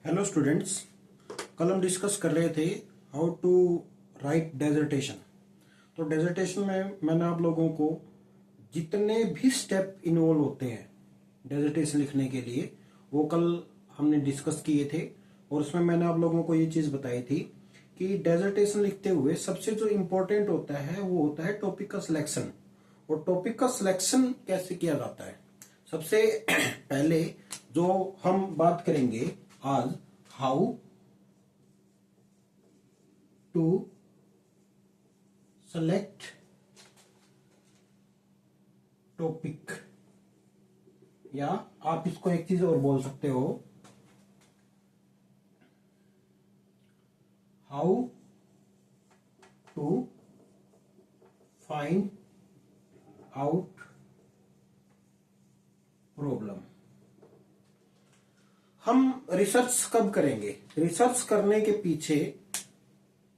Hello students, कल हम discuss कर रहे थे हाउ टू राइट डेजर्टेशन। तो डेजर्टेशन में मैंने आप लोगों को जितने भी स्टेप इन्वॉल्व होते हैं डेजर्टेशन लिखने के लिए वो कल हमने डिस्कस किए थे। और उसमें मैंने आप लोगों को ये चीज़ बताई थी कि डेजर्टेशन लिखते हुए सबसे जो इम्पोर्टेंट होता है वो होता है टॉपिक का सिलेक्शन। और टॉपिक का सिलेक्शन कैसे किया जाता है, सबसे पहले जो हम बात करेंगे आज, हाउ टू सेलेक्ट टॉपिक, या आप इसको एक चीज और बोल सकते हो, how to find out problem. हम रिसर्च कब करेंगे? रिसर्च करने के पीछे,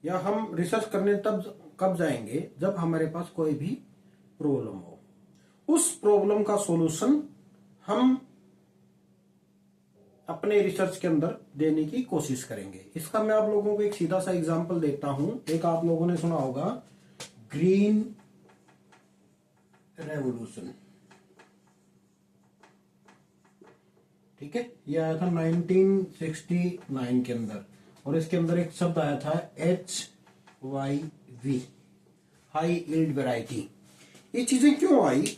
या हम रिसर्च करने तब कब जाएंगे जब हमारे पास कोई भी प्रॉब्लम हो। उस प्रॉब्लम का सॉल्यूशन हम अपने रिसर्च के अंदर देने की कोशिश करेंगे। इसका मैं आप लोगों को एक सीधा सा एग्जांपल देता हूं। एक आप लोगों ने सुना होगा ग्रीन रेवोल्यूशन, ठीक है। यह आया था 1969 के अंदर, और इसके अंदर एक शब्द आया था HYV, हाई यील्ड वैरायटी। ये चीजें क्यों आई?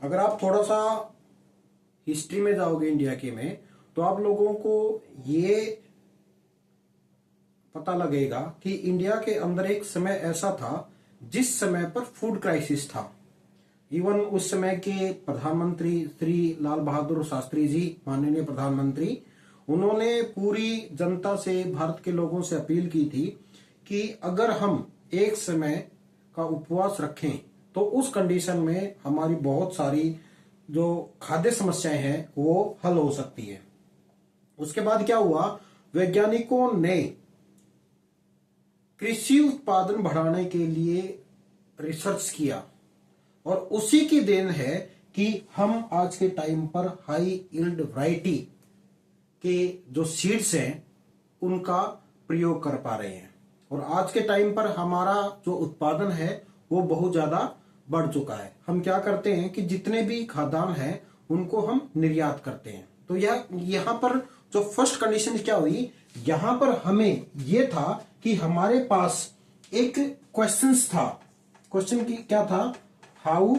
अगर आप थोड़ा सा हिस्ट्री में जाओगे इंडिया के में, तो आप लोगों को ये पता लगेगा कि इंडिया के अंदर एक समय ऐसा था जिस समय पर फूड क्राइसिस था। इवन उस समय के प्रधानमंत्री श्री लाल बहादुर शास्त्री जी, माननीय प्रधानमंत्री, उन्होंने पूरी जनता से, भारत के लोगों से अपील की थी कि अगर हम एक समय का उपवास रखें तो उस कंडीशन में हमारी बहुत सारी जो खाद्य समस्याएं हैं वो हल हो सकती है। उसके बाद क्या हुआ, वैज्ञानिकों ने कृषि उत्पादन बढ़ाने के लिए रिसर्च किया, और उसी की देन है कि हम आज के टाइम पर हाई यील्ड वैरायटी के जो सीड्स हैं उनका प्रयोग कर पा रहे हैं। और आज के टाइम पर हमारा जो उत्पादन है वो बहुत ज्यादा बढ़ चुका है। हम क्या करते हैं कि जितने भी खाद्यान्न हैं उनको हम निर्यात करते हैं। तो यहाँ पर जो फर्स्ट कंडीशन क्या हुई, यहाँ पर हमें ये था कि हमारे पास एक क्वेश्चन था। क्वेश्चन की क्या था, how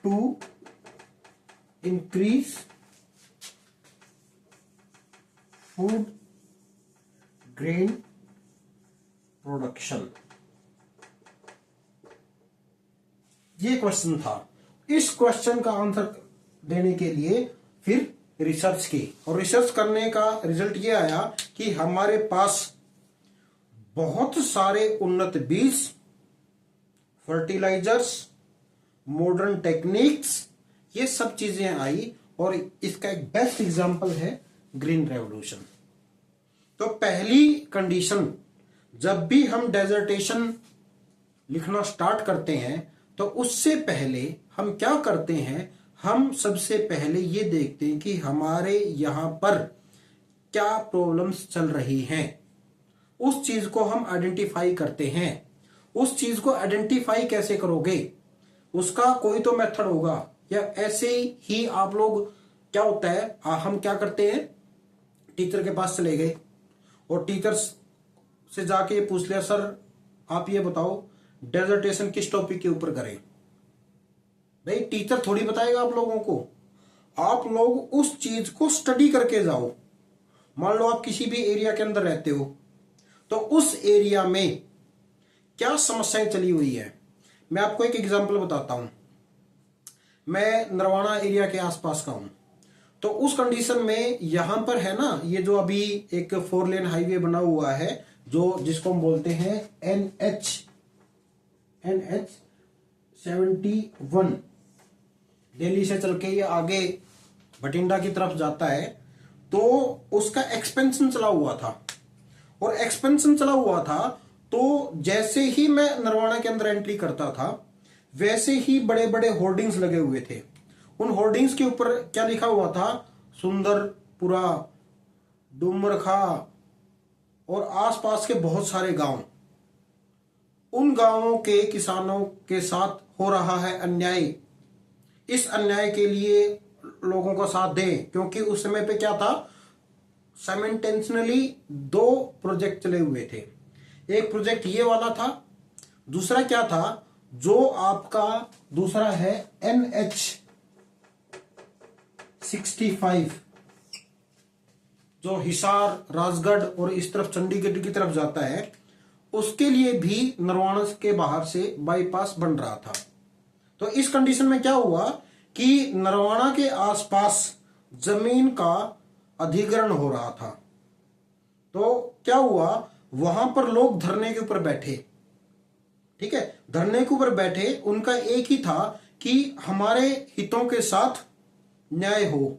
to increase food grain production, ये क्वेश्चन था। इस क्वेश्चन का आंसर देने के लिए फिर रिसर्च की, और रिसर्च करने का रिजल्ट ये आया कि हमारे पास बहुत सारे उन्नत बीज, फर्टिलाइजर्स, मॉडर्न टेक्निक्स, ये सब चीजें आई। और इसका एक बेस्ट एग्जांपल है ग्रीन रेवोल्यूशन। तो पहली कंडीशन, जब भी हम डेजर्टेशन लिखना स्टार्ट करते हैं तो उससे पहले हम क्या करते हैं, हम सबसे पहले ये देखते हैं कि हमारे यहां पर क्या प्रॉब्लम्स चल रही हैं। उस चीज को हम आइडेंटिफाई करते हैं। उस चीज को आइडेंटिफाई कैसे करोगे, उसका कोई तो मेथड होगा, या ऐसे ही आप लोग, क्या होता है, हम क्या करते हैं, टीचर के पास चले गए और टीचर से जाके पूछ लिया, सर आप ये बताओ डेजर्टेशन किस टॉपिक के ऊपर करें। भाई टीचर थोड़ी बताएगा आप लोगों को, आप लोग उस चीज को स्टडी करके जाओ। मान लो आप किसी भी एरिया के अंदर रहते हो, तो उस एरिया में क्या समस्याएं चली हुई है। मैं आपको एक एग्जांपल बताता हूं। मैं नरवाना एरिया के आसपास का हूं, तो उस कंडीशन में यहां पर है ना, ये जो अभी एक 4 लेन हाईवे बना हुआ है, जो जिसको हम बोलते हैं NH71, दिल्ली से चल के ये आगे बठिंडा की तरफ जाता है। तो उसका एक्सपेंशन चला हुआ था, और एक्सपेंशन चला हुआ था तो जैसे ही मैं नरवाना के अंदर एंट्री करता था वैसे ही बड़े बड़े होर्डिंग्स लगे हुए थे। उन होर्डिंग्स के ऊपर क्या लिखा हुआ था, सुंदरपुरा डुमरखा और आसपास के बहुत सारे गांव, उन गांवों के किसानों के साथ हो रहा है अन्याय। इस अन्याय के लिए लोगों का साथ दें, क्योंकि उस समय पे क्या था, साइमल्टेनियसली 2 प्रोजेक्ट चले हुए थे। एक प्रोजेक्ट ये वाला था, दूसरा क्या था, जो आपका दूसरा है NH65, जो हिसार, राजगढ़ और इस तरफ चंडीगढ़ की तरफ जाता है, उसके लिए भी नरवाना के बाहर से बाईपास बन रहा था। तो इस कंडीशन में क्या हुआ कि नरवाना के आसपास जमीन का अधिग्रहण हो रहा था। तो क्या हुआ, वहां पर लोग धरने के ऊपर बैठे, ठीक है, धरने के ऊपर बैठे, उनका एक ही था कि हमारे हितों के साथ न्याय हो,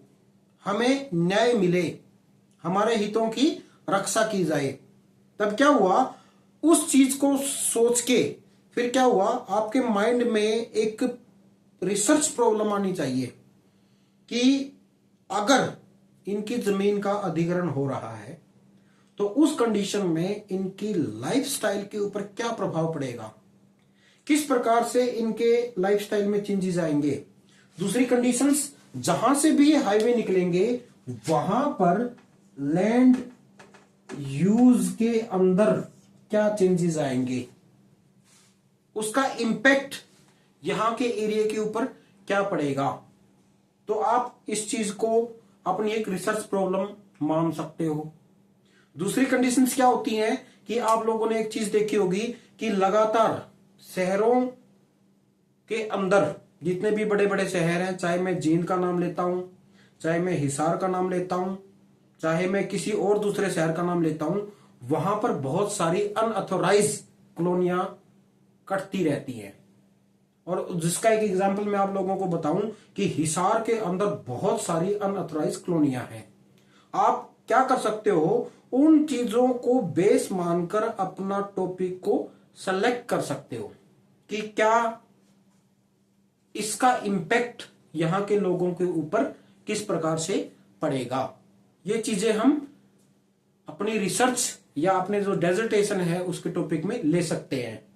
हमें न्याय मिले, हमारे हितों की रक्षा की जाए। तब क्या हुआ, उस चीज को सोच के फिर क्या हुआ, आपके माइंड में एक रिसर्च प्रॉब्लम आनी चाहिए कि अगर इनकी जमीन का अधिग्रहण हो रहा है तो उस कंडीशन में इनकी लाइफस्टाइल के ऊपर क्या प्रभाव पड़ेगा, किस प्रकार से इनके लाइफस्टाइल में चेंजेस आएंगे। दूसरी कंडीशंस, जहां से भी हाईवे निकलेंगे वहां पर लैंड यूज के अंदर क्या चेंजेस आएंगे, उसका इंपैक्ट यहां के एरिया के ऊपर क्या पड़ेगा। तो आप इस चीज को अपनी एक रिसर्च प्रॉब्लम मान सकते हो। दूसरी कंडीशंस क्या होती हैं कि आप लोगों ने एक चीज देखी होगी कि लगातार शहरों के अंदर जितने भी बड़े बड़े शहर हैं, चाहे मैं जींद का नाम लेता हूं, चाहे मैं हिसार का नाम लेता हूं, चाहे मैं किसी और दूसरे शहर का नाम लेता हूं, वहां पर बहुत सारी अनऑथोराइज कॉलोनियां कटती रहती हैं। और जिसका एक एग्जांपल मैं आप लोगों को बताऊं कि हिसार के अंदर बहुत सारी अनऑथोराइज कॉलोनियां हैं। आप क्या कर सकते हो, उन चीजों को बेस मानकर अपना टॉपिक को सेलेक्ट कर सकते हो कि क्या इसका इंपैक्ट यहां के लोगों के ऊपर किस प्रकार से पड़ेगा। ये चीजें हम अपनी रिसर्च या अपने जो डेजर्टेशन है उसके टॉपिक में ले सकते हैं।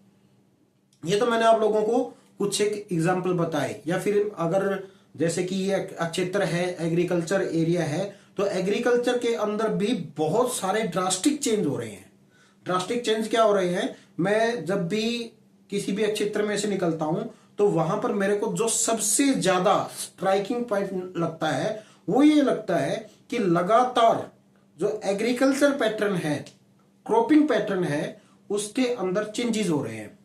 ये तो मैंने आप लोगों को कुछ एक एग्जाम्पल बताए। या फिर अगर जैसे कि ये क्षेत्र है, एग्रीकल्चर एरिया है, तो एग्रीकल्चर के अंदर भी बहुत सारे ड्रास्टिक चेंज हो रहे हैं। ड्रास्टिक चेंज क्या हो रहे हैं, मैं जब भी किसी भी क्षेत्र में से निकलता हूं तो वहां पर मेरे को जो सबसे ज्यादा स्ट्राइकिंग पॉइंट लगता है वो ये लगता है कि लगातार जो एग्रीकल्चर पैटर्न है, क्रॉपिंग पैटर्न है, उसके अंदर चेंजेस हो रहे हैं।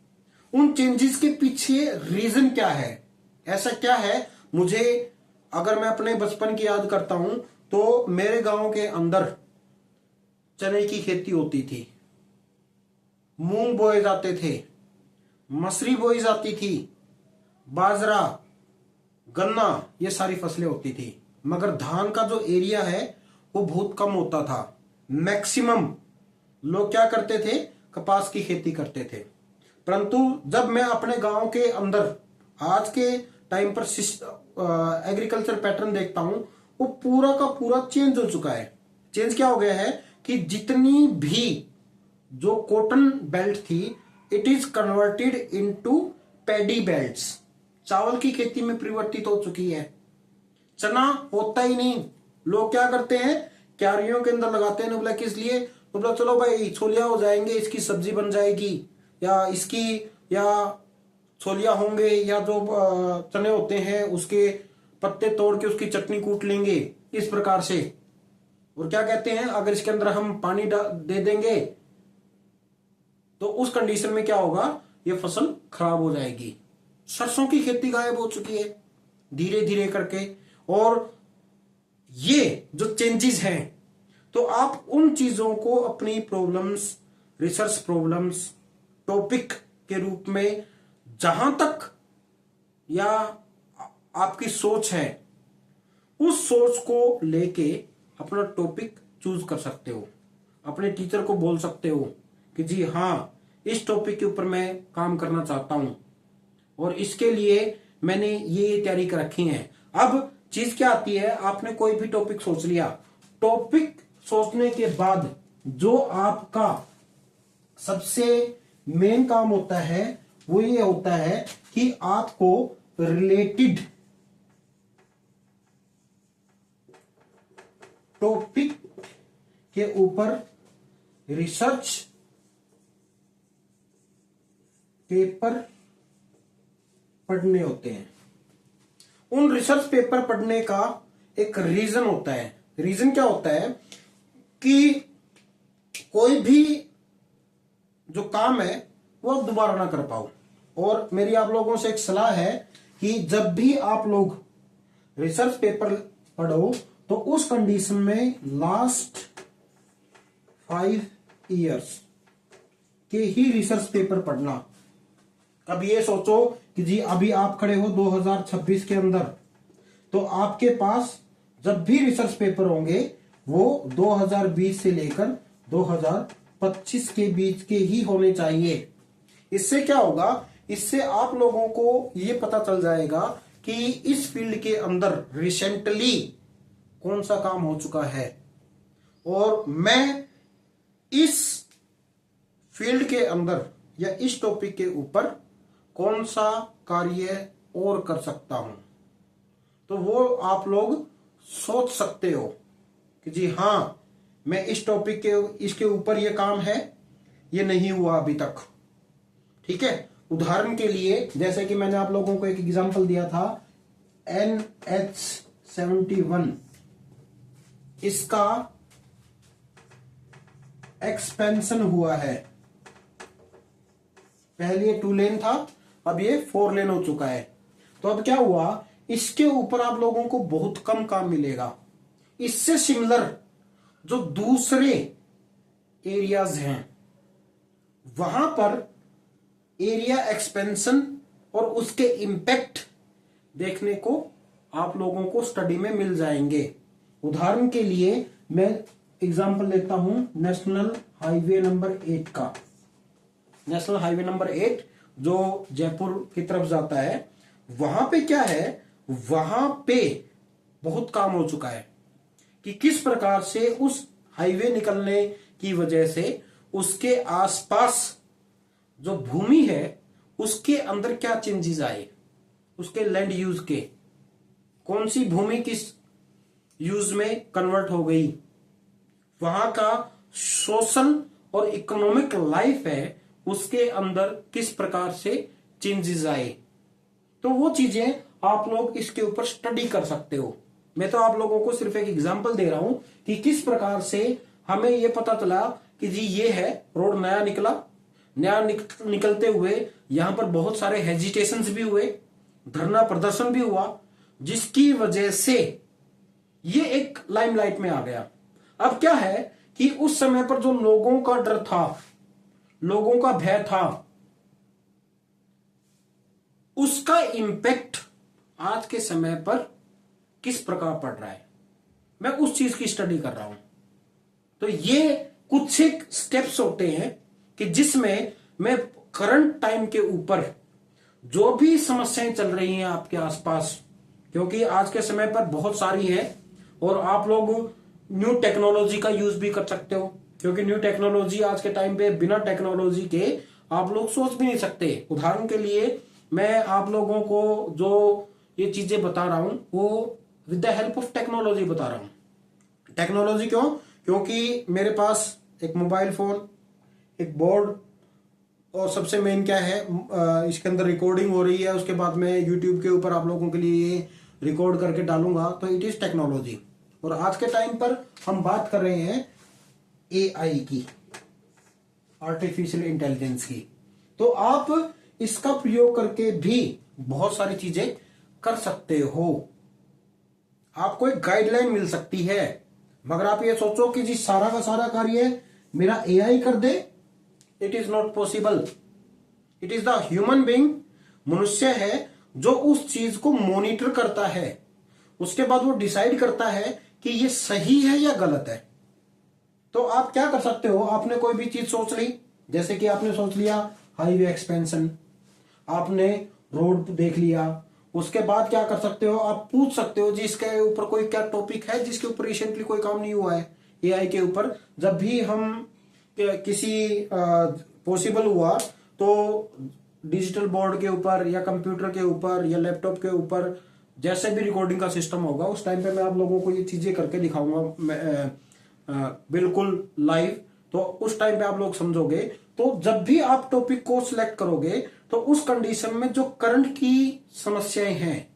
उन चेंजेस के पीछे रीजन क्या है, ऐसा क्या है। मुझे अगर मैं अपने बचपन की याद करता हूं तो मेरे गांव के अंदर चने की खेती होती थी, मूंग बोए जाते थे, मसरी बोई जाती थी, बाजरा, गन्ना, ये सारी फसलें होती थी। मगर धान का जो एरिया है वो बहुत कम होता था। मैक्सिमम लोग क्या करते थे, कपास की खेती करते थे। परंतु जब मैं अपने गांव के अंदर आज के टाइम पर एग्रीकल्चर पैटर्न देखता हूं, वो पूरा का पूरा चेंज हो चुका है। चेंज क्या हो गया है कि जितनी भी जो कॉटन बेल्ट थी, it is converted into paddy belts, चावल की खेती में परिवर्तित हो चुकी है। चना होता ही नहीं, लोग क्या करते हैं, क्यारियों के अंदर लगाते हैं। बोला किस लिए, तो बोला चलो भाई छोलिया हो जाएंगे, इसकी सब्जी बन जाएगी, या इसकी या छोलिया होंगे, या जो चने होते हैं उसके पत्ते तोड़ के उसकी चटनी कूट लेंगे, इस प्रकार से। और क्या कहते हैं, अगर इसके अंदर हम पानी दे देंगे तो उस कंडीशन में क्या होगा, ये फसल खराब हो जाएगी। सरसों की खेती गायब हो चुकी है धीरे धीरे करके। और ये जो चेंजेस हैं, तो आप उन चीजों को अपनी प्रॉब्लम्स, रिसर्च प्रॉब्लम्स, टॉपिक के रूप में जहां तक या आपकी सोच है, उस सोच को लेके अपना टॉपिक चूज कर सकते हो। अपने टीचर को बोल सकते हो कि जी हाँ, इस टॉपिक के ऊपर मैं काम करना चाहता हूं और इसके लिए मैंने ये तैयारी कर रखी है। अब चीज क्या आती है, आपने कोई भी टॉपिक सोच लिया, टॉपिक सोचने के बाद जो आपका सबसे मेन काम होता है वो ये होता है कि आपको रिलेटेड टॉपिक के ऊपर रिसर्च पेपर पढ़ने होते हैं। उन रिसर्च पेपर पढ़ने का एक रीजन होता है। रीजन क्या होता है कि कोई भी जो काम है वो आप दोबारा ना कर पाओ। और मेरी आप लोगों से एक सलाह है कि जब भी आप लोग रिसर्च पेपर पढ़ो तो उस कंडीशन में लास्ट 5 इयर्स के ही रिसर्च पेपर पढ़ना। अब ये सोचो कि जी अभी आप खड़े हो 2026 के अंदर, तो आपके पास जब भी रिसर्च पेपर होंगे वो 2020 से लेकर 2025 के बीच के ही होने चाहिए। इससे क्या होगा, इससे आप लोगों को ये पता चल जाएगा कि इस फील्ड के अंदर रिसेंटली कौन सा काम हो चुका है और मैं इस फील्ड के अंदर या इस टॉपिक के ऊपर कौन सा कार्य और कर सकता हूं। तो वो आप लोग सोच सकते हो कि जी हां, मैं इस टॉपिक के इसके ऊपर ये काम है, ये नहीं हुआ अभी तक। ठीक है, उदाहरण के लिए जैसे कि मैंने आप लोगों को एक एग्जांपल दिया था NH71, इसका एक्सपेंशन हुआ है। पहले ये 2 लेन था, अब ये 4 लेन हो चुका है। तो अब क्या हुआ, इसके ऊपर आप लोगों को बहुत कम काम मिलेगा। इससे सिमिलर जो दूसरे एरियाज हैं वहां पर एरिया एक्सपेंशन और उसके इंपैक्ट देखने को आप लोगों को स्टडी में मिल जाएंगे। उदाहरण के लिए मैं एग्जांपल लेता हूं नेशनल हाईवे नंबर 8 का। नेशनल हाईवे नंबर 8 जो जयपुर की तरफ जाता है, वहां पे क्या है, वहां पे बहुत काम हो चुका है कि किस प्रकार से उस हाईवे निकलने की वजह से उसके आसपास जो भूमि है उसके अंदर क्या चेंजेस आए, उसके लैंड यूज के, कौन सी भूमि किस यूज में कन्वर्ट हो गई, वहां का सोशल और इकोनॉमिक लाइफ है उसके अंदर किस प्रकार से चेंजेस आए। तो वो चीजें आप लोग इसके ऊपर स्टडी कर सकते हो। मैं तो आप लोगों को सिर्फ एक एग्जांपल दे रहा हूं कि किस प्रकार से हमें ये पता चला कि जी ये है रोड नया निकला, नया निकलते हुए यहां पर बहुत सारे हेजिटेशंस भी हुए, धरना प्रदर्शन भी हुआ, जिसकी वजह से ये एक लाइमलाइट में आ गया। अब क्या है कि उस समय पर जो लोगों का डर था, लोगों का भय था, उसका इंपैक्ट आज के समय पर किस प्रकार पड़ रहा है, मैं उस चीज की स्टडी कर रहा हूं। तो ये कुछ एक स्टेप्स होते हैं कि जिसमें मैं करंट टाइम के ऊपर जो भी समस्याएं चल रही हैं आपके आसपास, क्योंकि आज के समय पर बहुत सारी है और आप लोग न्यू टेक्नोलॉजी का यूज भी कर सकते हो, क्योंकि न्यू टेक्नोलॉजी आज के टाइम पे बिना टेक्नोलॉजी के आप लोग सोच भी नहीं सकते। उदाहरण के लिए मैं आप लोगों को जो ये चीजें बता रहा हूं वो with the help of technology बता रहा हूं। टेक्नोलॉजी क्यों? क्योंकि मेरे पास एक मोबाइल फोन, एक बोर्ड और सबसे मेन क्या है, इसके अंदर रिकॉर्डिंग हो रही है, उसके बाद मैं यूट्यूब के ऊपर आप लोगों के लिए रिकॉर्ड करके डालूंगा, तो इट इज टेक्नोलॉजी। और आज के टाइम पर हम बात कर रहे हैं AI की, आर्टिफिशियल इंटेलिजेंस की। तो आप इसका प्रयोग करके भी बहुत सारी चीजें कर सकते हो। आपको एक गाइडलाइन मिल सकती है, मगर आप ये सोचो कि जी सारा का सारा कार्य मेरा AI कर दे, it is not possible. It is the human being, मनुष्य है जो उस चीज को मॉनिटर करता है, उसके बाद वो डिसाइड करता है कि ये सही है या गलत है। तो आप क्या कर सकते हो, आपने कोई भी चीज सोच ली, जैसे कि आपने सोच लिया हाईवे एक्सपेंशन, आपने रोड देख लिया, उसके बाद क्या कर सकते हो, आप पूछ सकते हो जी इसके ऊपर कोई क्या टॉपिक है जिसके ऊपर रिसेंटली कोई काम नहीं हुआ है, एआई के ऊपर जब भी हम किसी पॉसिबल हुआ तो डिजिटल बोर्ड के ऊपर या कंप्यूटर के ऊपर या लैपटॉप के ऊपर जैसे भी रिकॉर्डिंग का सिस्टम होगा उस टाइम पे मैं आप लोगों को ये चीजें करके दिखाऊंगा बिल्कुल लाइव। तो उस टाइम पे आप लोग समझोगे। तो जब भी आप टॉपिक को सिलेक्ट करोगे तो उस कंडीशन में जो करंट की समस्याएं हैं,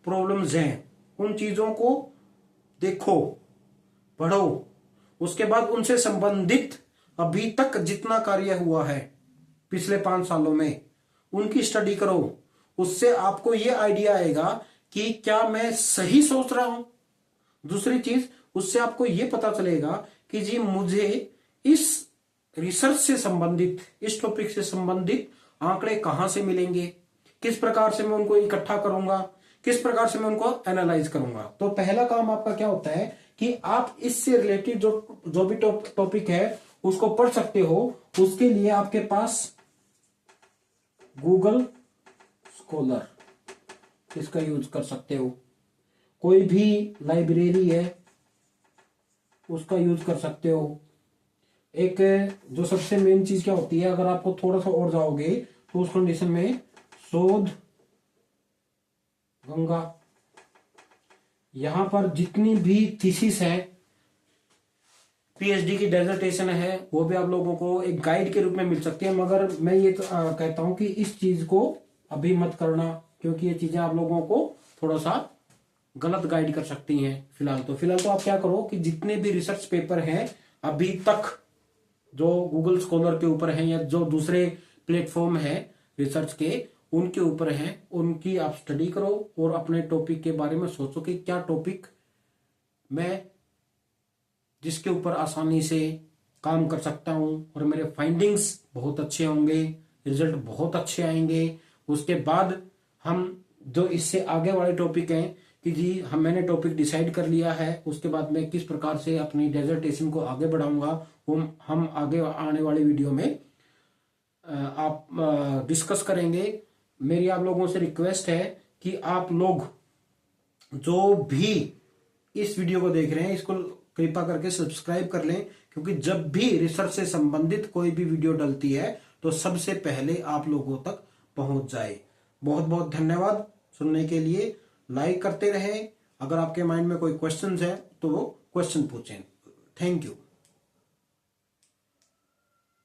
प्रॉब्लम्स हैं, उन चीजों को देखो, पढ़ो, उसके बाद उनसे संबंधित अभी तक जितना कार्य हुआ है पिछले 5 सालों में उनकी स्टडी करो। उससे आपको ये आइडिया आएगा कि क्या मैं सही सोच रहा हूं। दूसरी चीज, उससे आपको ये पता चलेगा कि जी मुझे इस रिसर्च से संबंधित, इस टॉपिक से संबंधित आंकड़े कहां से मिलेंगे, किस प्रकार से मैं उनको इकट्ठा करूंगा, किस प्रकार से मैं उनको एनालाइज करूंगा। तो पहला काम आपका क्या होता है कि आप इससे रिलेटेड जो भी टॉपिक है उसको पढ़ सकते हो। उसके लिए आपके पास गूगल स्कॉलर, इसका यूज कर सकते हो। कोई भी लाइब्रेरी है उसका यूज कर सकते हो। एक जो सबसे मेन चीज क्या होती है, अगर आपको थोड़ा सा और जाओगे तो उस कंडीशन में शोध गंगा, यहां पर जितनी भी थीसिस है, पीएचडी की डेजर्टेशन है, वो भी आप लोगों को एक गाइड के रूप में मिल सकती है। मगर मैं ये कहता हूं कि इस चीज को अभी मत करना, क्योंकि ये चीजें आप लोगों को थोड़ा सा गलत गाइड कर सकती हैं। फिलहाल तो आप क्या करो कि जितने भी रिसर्च पेपर हैं अभी तक जो गूगल स्कॉलर के ऊपर हैं या जो दूसरे प्लेटफॉर्म है रिसर्च के उनके ऊपर हैं, उनकी आप स्टडी करो और अपने टॉपिक के बारे में सोचो कि क्या टॉपिक मैं जिसके ऊपर आसानी से काम कर सकता हूं और मेरे फाइंडिंग्स बहुत अच्छे होंगे, रिजल्ट बहुत अच्छे आएंगे। उसके बाद हम जो इससे आगे वाले टॉपिक हैं कि जी मैंने टॉपिक डिसाइड कर लिया है, उसके बाद मैं किस प्रकार से अपनी डेजर्टेशन को आगे बढ़ाऊंगा वो हम आगे आने वाली वीडियो में आप डिस्कस करेंगे। मेरी आप लोगों से रिक्वेस्ट है कि आप लोग जो भी इस वीडियो को देख रहे हैं इसको कृपा करके सब्सक्राइब कर लें, क्योंकि जब भी रिसर्च से संबंधित कोई भी वीडियो डलती है तो सबसे पहले आप लोगों तक पहुंच जाए। बहुत बहुत धन्यवाद सुनने के लिए। लाइक करते रहें। अगर आपके माइंड में कोई क्वेश्चंस है तो वो क्वेश्चन पूछें। Thank you.